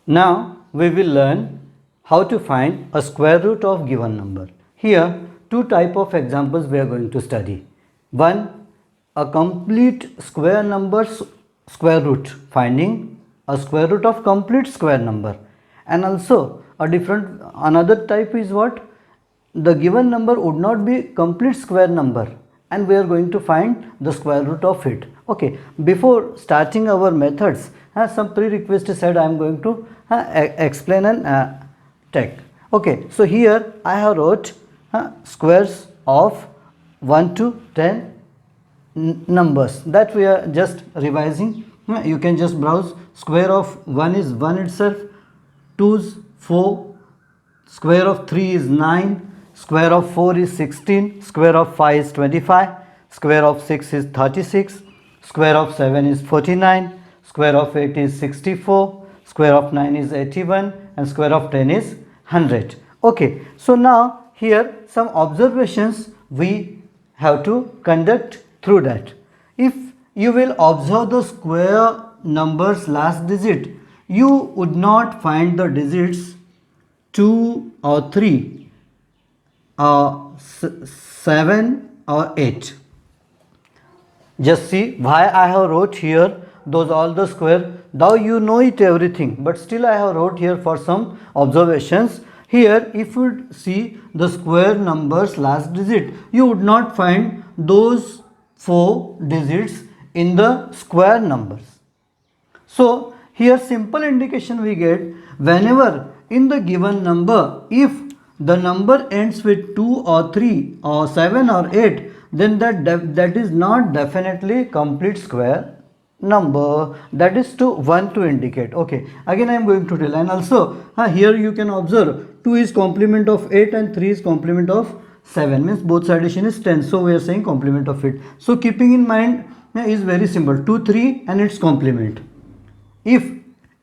Now we will learn how to find a square root of given number. Here two type of examples we are going to study. One, a complete square number's square root, finding a square root of complete square number, and also another type is what? The given number would not be complete square number and we are going to find the square root of it. Okay, before starting our methods, some prerequisite said I am going to explain and take. Okay, so here I have wrote squares of 1 to 10 numbers that we are just revising. You can just browse. Square of 1 is 1 itself, 2 is 4, square of 3 is 9, square of 4 is 16, square of 5 is 25, square of 6 is 36, square of 7 is 49, square of 8 is 64, square of 9 is 81 and square of 10 is 100. Okay, so now here some observations we have to conduct through that. If you will observe the square numbers last digit, you would not find the digits 2 or 3 or 7 or 8. Just see why I have wrote here those all the square. Though you know it everything, but still I have wrote here for some observations. Here if you see the square numbers last digit, you would not find those 4 digits in the square numbers. So here simple indication we get, whenever in the given number, if the number ends with 2 or 3 or 7 or 8, then that is not definitely complete square number. That is to 1 to indicate. Okay, again I am going to tell, and also here you can observe 2 is complement of 8 and 3 is complement of 7, means both addition is 10, so we are saying complement of 8. So keeping in mind is very simple, 2, 3 and its complement. If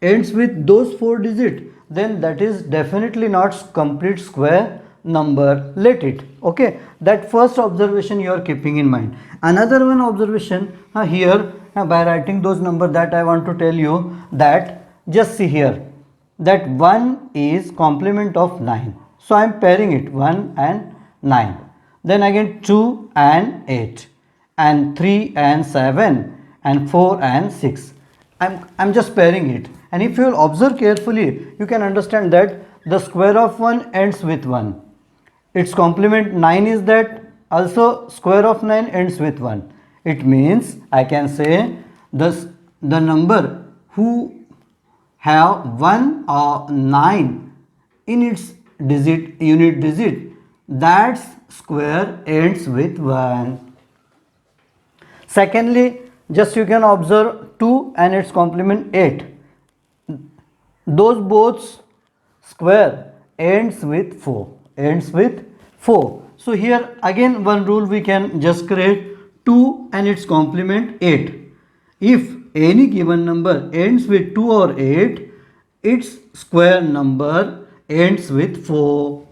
ends with those 4 digits, then that is definitely not complete square number. Let it. Okay, that first observation you are keeping in mind. Another one observation here by writing those numbers that I want to tell you, that just see here that 1 is complement of 9. So I am pairing it 1 and 9. Then again 2 and 8 and 3 and 7 and 4 and 6. I'm just pairing it, and if you will observe carefully, you can understand that the square of 1 ends with 1. Its complement 9 is that, also square of 9 ends with 1. It means I can say the number who have 1 or 9 in its unit digit, that square ends with 1. Secondly, just you can observe 2 and its complement 8. Those both square ends with 4. So here again one rule we can just create, 2 and its complement 8. If any given number ends with 2 or 8, its square number ends with 4.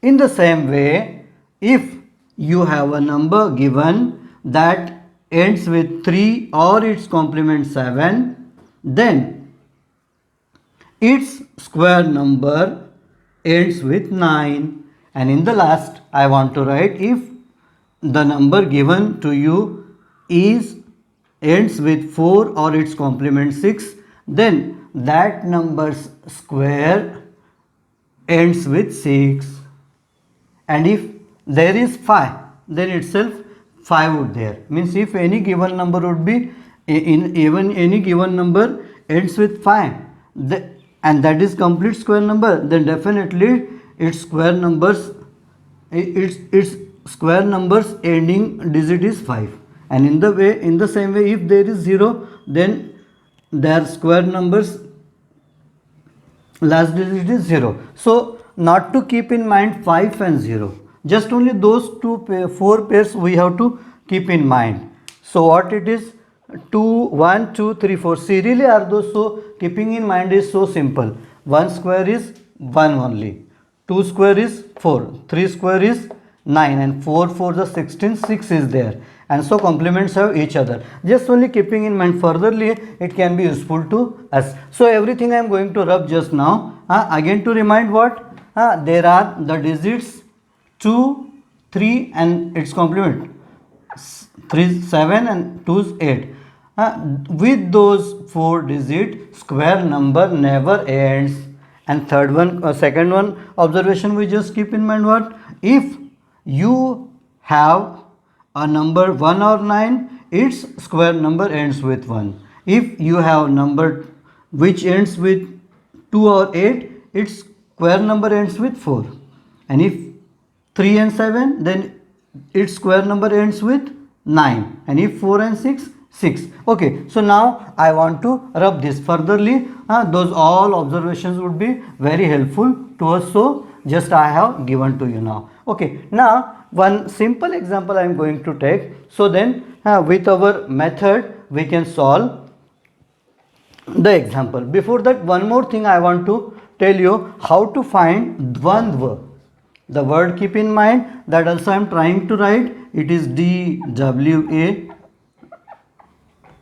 In the same way, if you have a number given that ends with 3 or its complement 7, then its square number ends with 9. And in the last I want to write, if the number given to you ends with 4 or its complement 6, then that number's square ends with 6. And if there is 5, then itself 5 would there. Means if any given number would be even any given number ends with 5, and that is complete square number, then definitely its square numbers ending digit is 5. And in the same way, if there is 0, then their square numbers last digit is 0. So not to keep in mind 5 and 0, just only those 4 pairs we have to keep in mind. So what it is, 2, 1, 2, 3, 4 serially are those. So keeping in mind is so simple. 1 square is 1 only, 2 square is 4, 3 square is 9, and 4 4 the 16, 6 is there, and so complements have each other. Just only keeping in mind, furtherly it can be useful to us. So everything I am going to rub just now. Again to remind what, there are the digits 2, 3 and its complement 3 7 and 2 is 8. With those 4 digit, square number never ends. And third one, second one observation we just keep in mind, what, if you have a number 1 or 9, its square number ends with 1. If you have number which ends with 2 or 8, its square number ends with 4. And if 3 and 7, then its square number ends with 9. And if 4 and 6, 6. Okay, so now I want to rub this furtherly. Those all observations would be very helpful to us, so just I have given to you now. Okay, now one simple example I am going to take, so then with our method we can solve the example. Before that, one more thing I want to tell you, how to find dvandva. The word keep in mind, that also I am trying to write, it is DWA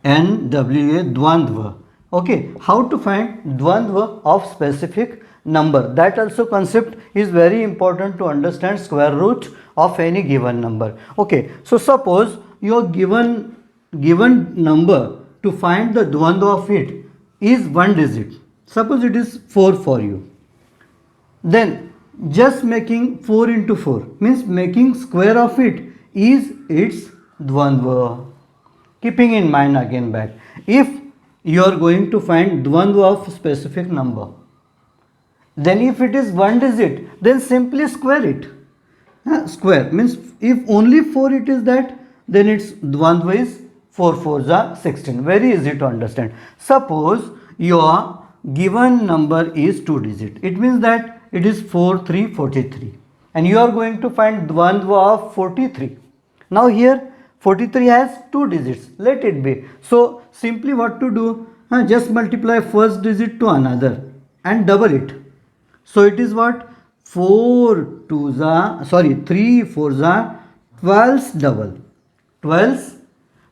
NWA, dvandva. Okay, how to find dvandva of specific number, that also concept is very important to understand square root of any given number. Okay, so suppose your given number, to find the dvandva of it is 1 digit. Suppose it is 4 for you, then just making 4 into 4 means making square of it is its dvandva. Keeping in mind again back, if you are going to find dvandva of specific number, then if it is 1 digit, then simply square it. Square means if only 4 it is that, then its dvandva is 4 4s are 16. Very easy to understand. Suppose your given number is 2 digit, it means that it is 4 3 43, and you are going to find dvandva of 43. Now here 43 has 2 digits, let it be. So simply what to do, just multiply first digit to another and double it. So it is what, 3 4s are 12's double. 12's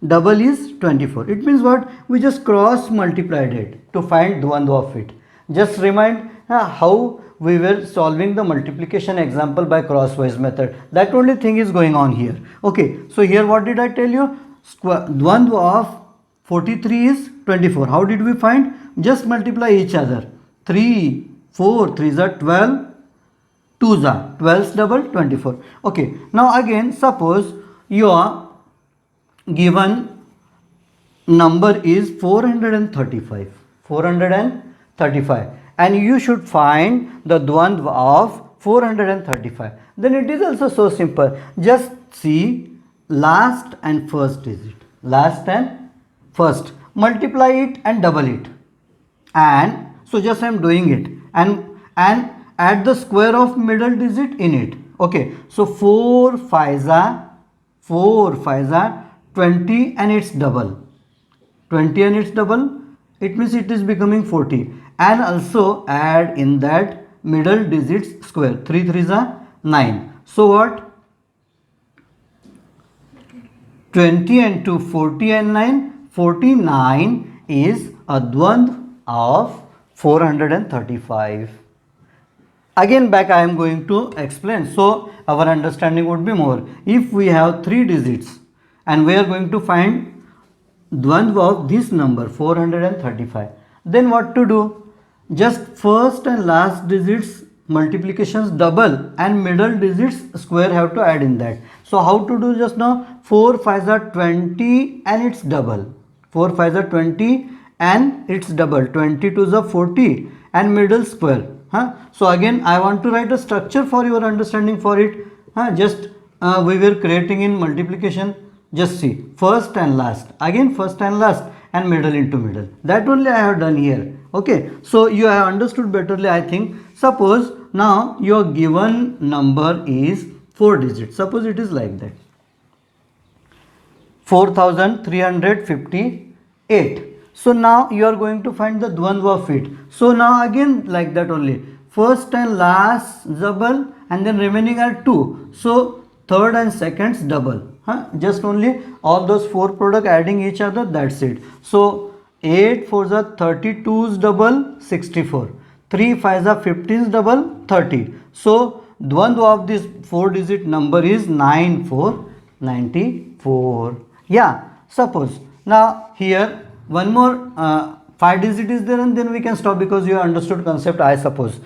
double is 24. It means what, we just cross multiplied it to find dvandva of it. Just remind how we were solving the multiplication example by crosswise method. That only thing is going on here. Okay, so here what did I tell you? Dvandva of 43 is 24. How did we find? Just multiply each other. 3 4 3s are 12, 2s are 12's double 24. Okay, now again suppose your given number is 435. 435. And you should find the dvandva of 435. Then it is also so simple. Just see last and first digit. Last and first. Multiply it and double it. And so just I am doing it. And add the square of middle digit in it. Okay. So 4 5s are 20 and its double. 20 and its double. It means it is becoming 40. And also add in that middle digits square. 3 3s are 9. So what? 20 and 2, 40 and 9. 49 is a dvandva of 435. Again back I am going to explain, so our understanding would be more. If we have 3 digits and we are going to find dvandva of this number 435, then what to do? Just first and last digits multiplications double and middle digits square have to add in that. So how to do just now? 4 5s are 20 and its double. 4 5s are 20 and its double. 22s are 40 and middle square. So again I want to write a structure for your understanding for it. Just we were creating in multiplication. Just see first and last, again first and last, and middle into middle. That only I have done here. Okay, so you have understood betterly, I think. Suppose now your given number is 4 digits. Suppose it is like that, 4358. So now you are going to find the dvandva of it. So now again like that only, first and last double and then remaining are 2. So third and seconds double. Just only all those 4 product adding each other, that's it. So 8 4s are 32's double 64. 3 5s are 15's double 30. So Dvandva of this 4 digit number is 9494. Yeah, suppose now here one more 5 digit is there, and then we can stop because you understood concept. I suppose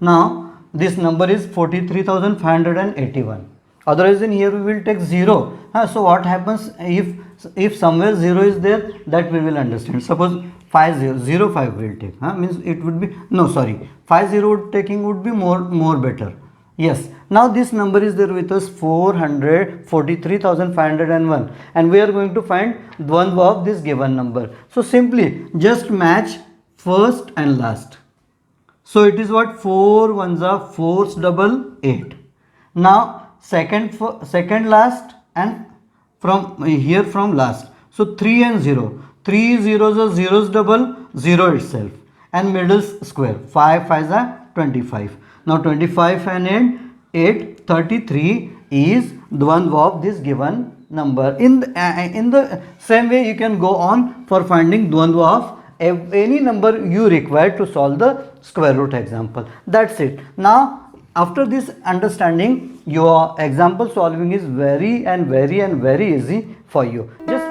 now this number is 43,581. Otherwise in here we will take 0. So what happens if somewhere 0 is there, that we will understand. Suppose 5 will take, means it would be, no sorry, 50 taking would be more better. Yes, now this number is there with us, 443,501, and we are going to find Dvandva of this given number. So simply just match first and last. So it is what, 4 1s are 4's double 8. Now second last, and from here from last. So 3 and 0. 3 zeros are 0's double 0 itself, and middle square. 5 5s are 25. Now 25 and 8, 33 is Dvandva of this given number. In the same way you can go on for finding Dvandva of any number you require to solve the square root example. That's it. Now after this understanding, your example solving is very easy for you. Just